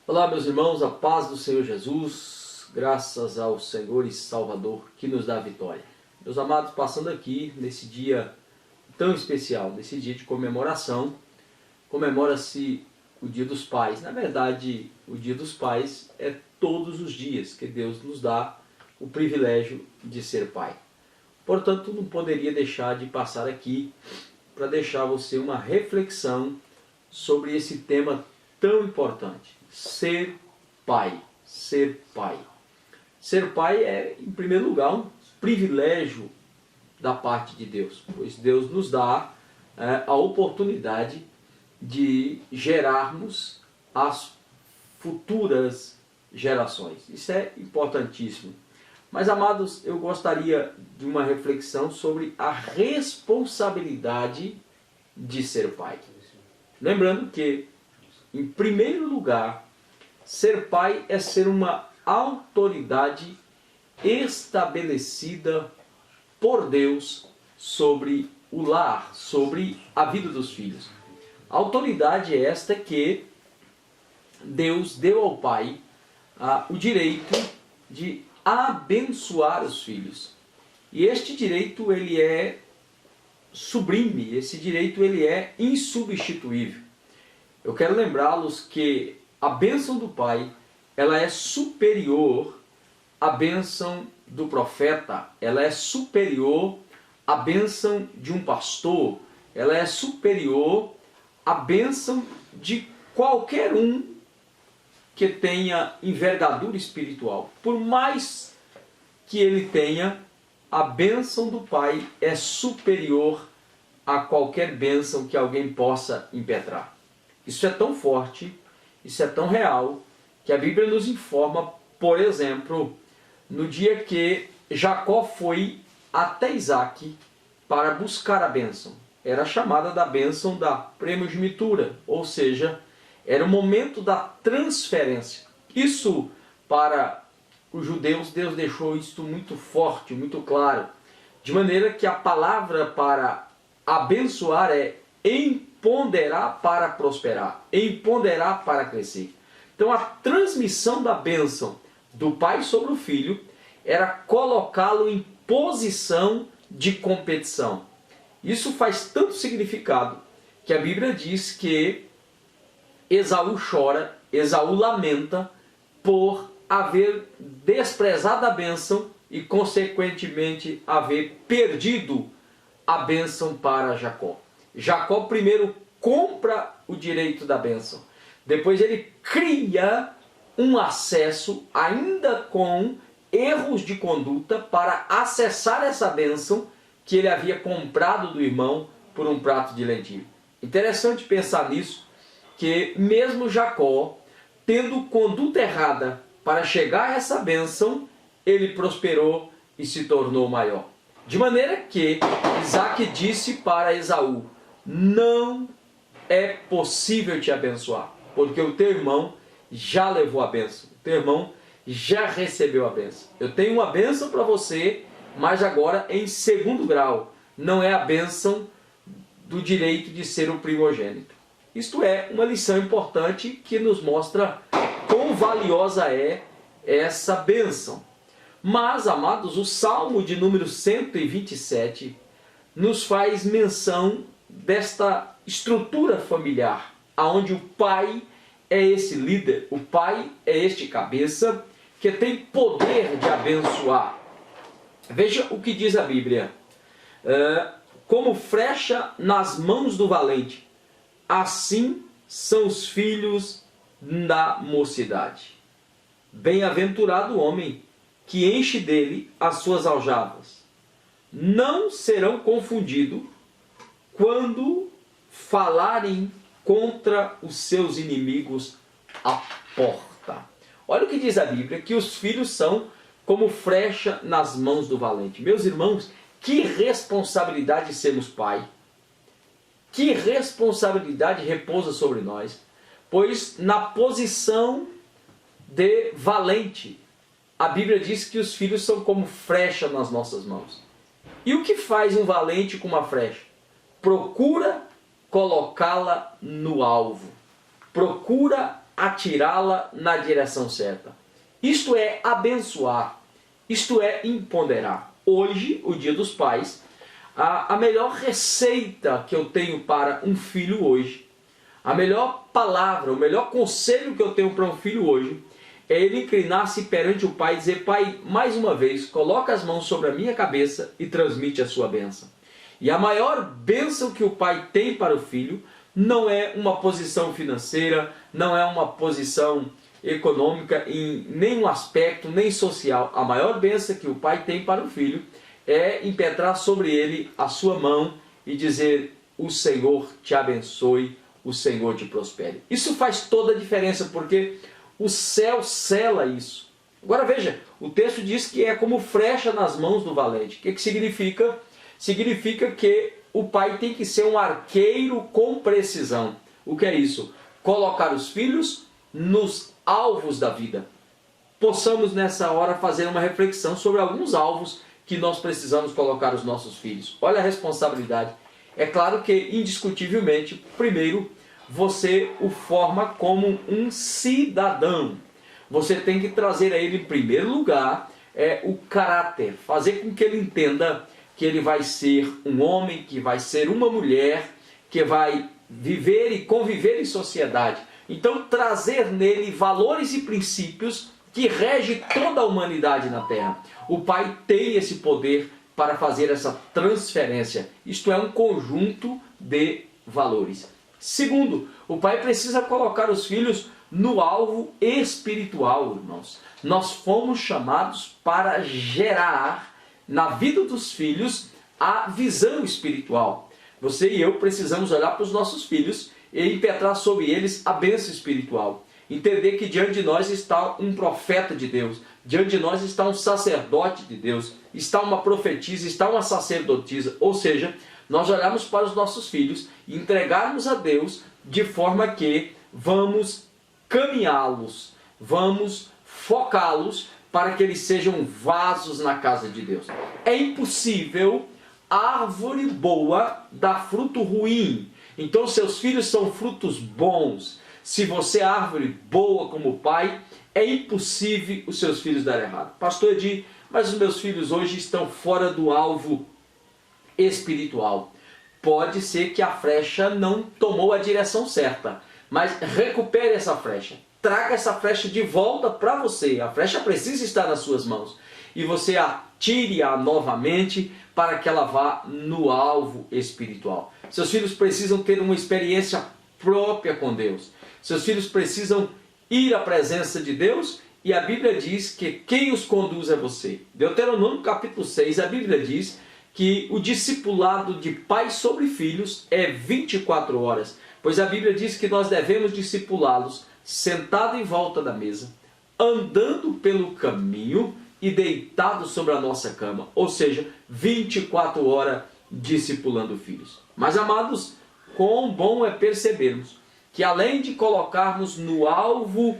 Olá, meus irmãos, a paz do Senhor Jesus, graças ao Senhor e Salvador que nos dá a vitória. Meus amados, passando aqui nesse dia tão especial, nesse dia de comemoração, comemora-se o Dia dos Pais. Na verdade, o Dia dos Pais é todos os dias que Deus nos dá o privilégio de ser pai. Portanto, não poderia deixar de passar aqui para deixar você uma reflexão sobre esse tema tão importante. Ser pai. Ser pai. Ser pai é, em primeiro lugar, um privilégio da parte de Deus, pois Deus nos dá a oportunidade de gerarmos as futuras gerações. Isso é importantíssimo. Mas, amados, eu gostaria de uma reflexão sobre a responsabilidade de ser pai. Lembrando que, em primeiro lugar, ser pai é ser uma autoridade estabelecida por Deus sobre o lar, sobre a vida dos filhos. A autoridade é esta que Deus deu ao pai o direito de abençoar os filhos. E este direito ele é sublime, esse direito ele é insubstituível. Eu quero lembrá-los que a bênção do pai ela é superior à bênção do profeta, ela é superior à bênção de um pastor, ela é superior à bênção de qualquer um que tenha envergadura espiritual. Por mais que ele tenha, a bênção do pai é superior a qualquer bênção que alguém possa impetrar. Isso é tão forte, isso é tão real, que a Bíblia nos informa, por exemplo, no dia que Jacó foi até Isaac para buscar a bênção. Era chamada da bênção da primogenitura, ou seja, era o momento da transferência. Isso, para os judeus, Deus deixou isto muito forte, muito claro. De maneira que a palavra para abençoar é empoderar para prosperar, empoderar para crescer. Então a transmissão da bênção do pai sobre o filho era colocá-lo em posição de competição. Isso faz tanto significado que a Bíblia diz que Esaú chora, Esaú lamenta por haver desprezado a bênção e consequentemente haver perdido a bênção para Jacó. Jacó primeiro compra o direito da bênção, depois ele cria um acesso ainda com erros de conduta para acessar essa bênção que ele havia comprado do irmão por um prato de lentilha. Interessante pensar nisso, que mesmo Jacó, tendo conduta errada para chegar a essa bênção, ele prosperou e se tornou maior. De maneira que Isaac disse para Esaú: não é possível te abençoar, porque o teu irmão já levou a bênção, o teu irmão já recebeu a bênção. Eu tenho uma bênção para você, mas agora em segundo grau, não é a bênção do direito de ser o primogênito. Isto é uma lição importante que nos mostra quão valiosa é essa bênção. Mas, amados, o Salmo de número 127 nos faz menção desta estrutura familiar, onde o pai é esse líder, o pai é este cabeça que tem poder de abençoar. Veja o que diz a Bíblia: como flecha nas mãos do valente, assim são os filhos da mocidade. Bem-aventurado o homem que enche dele as suas aljavas. Não serão confundidos quando falarem contra os seus inimigos à porta. Olha o que diz a Bíblia, que os filhos são como flecha nas mãos do valente. Meus irmãos, que responsabilidade sermos pai. Que responsabilidade repousa sobre nós, pois na posição de valente, a Bíblia diz que os filhos são como flecha nas nossas mãos. E o que faz um valente com uma flecha? Procura colocá-la no alvo. Procura atirá-la na direção certa. Isto é abençoar, isto é empoderar. Hoje, o Dia dos Pais, a melhor receita que eu tenho para um filho hoje, a melhor palavra, o melhor conselho que eu tenho para um filho hoje, é ele inclinar-se perante o pai e dizer: Pai, mais uma vez, coloca as mãos sobre a minha cabeça e transmite a sua bênção. E a maior bênção que o pai tem para o filho não é uma posição financeira, não é uma posição econômica em nenhum aspecto, nem social. A maior bênção que o pai tem para o filho é impetrar sobre ele a sua mão e dizer: o Senhor te abençoe, o Senhor te prospere. Isso faz toda a diferença, porque o céu sela isso. Agora veja, o texto diz que é como flecha nas mãos do valente. O que significa? Significa que o pai tem que ser um arqueiro com precisão. O que é isso? Colocar os filhos nos alvos da vida. Possamos nessa hora fazer uma reflexão sobre alguns alvos que nós precisamos colocar os nossos filhos. Olha a responsabilidade. É claro que, indiscutivelmente, primeiro, você o forma como um cidadão. Você tem que trazer a ele, em primeiro lugar, o caráter. Fazer com que ele entenda que ele vai ser um homem, que vai ser uma mulher, que vai viver e conviver em sociedade. Então, trazer nele valores e princípios que regem toda a humanidade na Terra. O pai tem esse poder para fazer essa transferência. Isto é um conjunto de valores. Segundo, o pai precisa colocar os filhos no alvo espiritual, irmãos. Nós fomos chamados para gerar na vida dos filhos a visão espiritual. Você e eu precisamos olhar para os nossos filhos e impetrar sobre eles a bênção espiritual. Entender que diante de nós está um profeta de Deus, diante de nós está um sacerdote de Deus, está uma profetisa, está uma sacerdotisa. Ou seja, nós olharmos para os nossos filhos e entregarmos a Deus de forma que vamos caminhá-los, vamos focá-los para que eles sejam vasos na casa de Deus. É impossível árvore boa dar fruto ruim. Então seus filhos são frutos bons. Se você é árvore boa como pai, é impossível os seus filhos darem errado. Pastor Edi, mas os meus filhos hoje estão fora do alvo espiritual. Pode ser que a flecha não tomou a direção certa, mas recupere essa flecha. Traga essa flecha de volta para você. A flecha precisa estar nas suas mãos. E você atire-a novamente para que ela vá no alvo espiritual. Seus filhos precisam ter uma experiência própria com Deus. Seus filhos precisam ir à presença de Deus, e a Bíblia diz que quem os conduz é você. Deuteronômio capítulo 6, a Bíblia diz que o discipulado de pais sobre filhos é 24 horas, pois a Bíblia diz que nós devemos discipulá-los sentado em volta da mesa, andando pelo caminho e deitado sobre a nossa cama, ou seja, 24 horas discipulando filhos. Mas, amados, quão bom é percebermos que além de colocarmos no alvo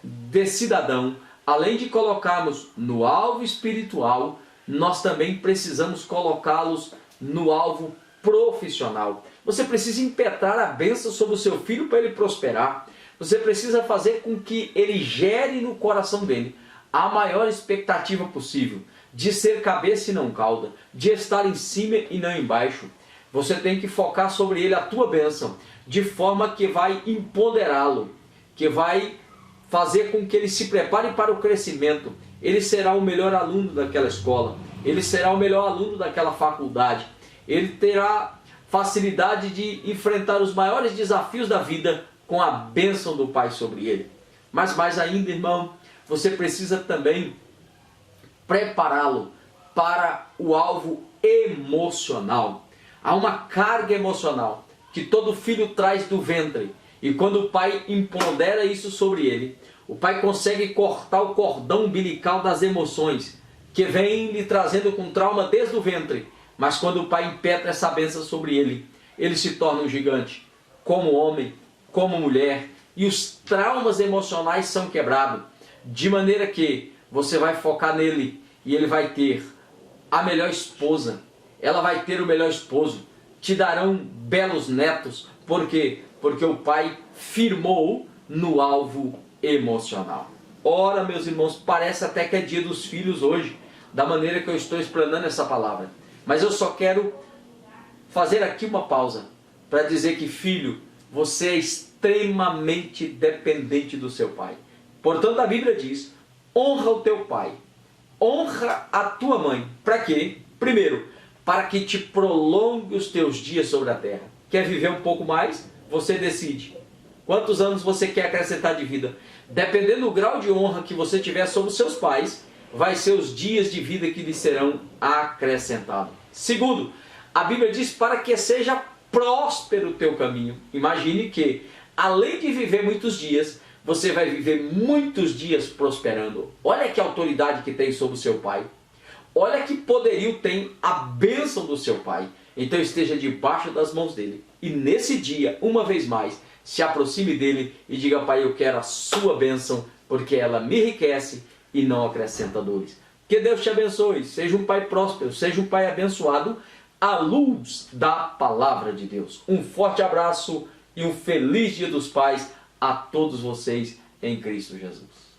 de cidadão, além de colocarmos no alvo espiritual, nós também precisamos colocá-los no alvo profissional. Você precisa impetrar a bênção sobre o seu filho para ele prosperar. Você precisa fazer com que ele gere no coração dele a maior expectativa possível de ser cabeça e não cauda, de estar em cima e não embaixo. Você tem que focar sobre ele a tua bênção, de forma que vai empoderá-lo, que vai fazer com que ele se prepare para o crescimento. Ele será o melhor aluno daquela escola, ele será o melhor aluno daquela faculdade, ele terá facilidade de enfrentar os maiores desafios da vida com a bênção do Pai sobre ele. Mas mais ainda, irmão, você precisa também prepará-lo para o alvo emocional. Há uma carga emocional que todo filho traz do ventre, e quando o pai empodera isso sobre ele, o pai consegue cortar o cordão umbilical das emoções que vem lhe trazendo com trauma desde o ventre. Mas quando o pai impetra essa bênção sobre ele, ele se torna um gigante, como homem, como mulher, e os traumas emocionais são quebrados, de maneira que você vai focar nele e ele vai ter a melhor esposa, ela vai ter o melhor esposo, te darão belos netos. Por quê? Porque o pai firmou no alvo emocional. Ora, meus irmãos, parece até que é dia dos filhos hoje, da maneira que eu estou explanando essa palavra. Mas eu só quero fazer aqui uma pausa para dizer que, filho, você é extremamente dependente do seu pai. Portanto, a Bíblia diz: honra o teu pai, honra a tua mãe. Para quê? Primeiro, para que te prolongue os teus dias sobre a terra. Quer viver um pouco mais? Você decide. Quantos anos você quer acrescentar de vida? Dependendo do grau de honra que você tiver sobre os seus pais, vai ser os dias de vida que lhe serão acrescentados. Segundo, a Bíblia diz para que seja próspero o teu caminho. Imagine que, além de viver muitos dias, você vai viver muitos dias prosperando. Olha que autoridade que tem sobre o seu pai. Olha que poderio tem a bênção do seu pai. Então esteja debaixo das mãos dele. E nesse dia, uma vez mais, se aproxime dele e diga: pai, eu quero a sua bênção, porque ela me enriquece e não acrescenta dores. Que Deus te abençoe. Seja um pai próspero, seja um pai abençoado, à luz da palavra de Deus. Um forte abraço e um feliz Dia dos Pais a todos vocês em Cristo Jesus.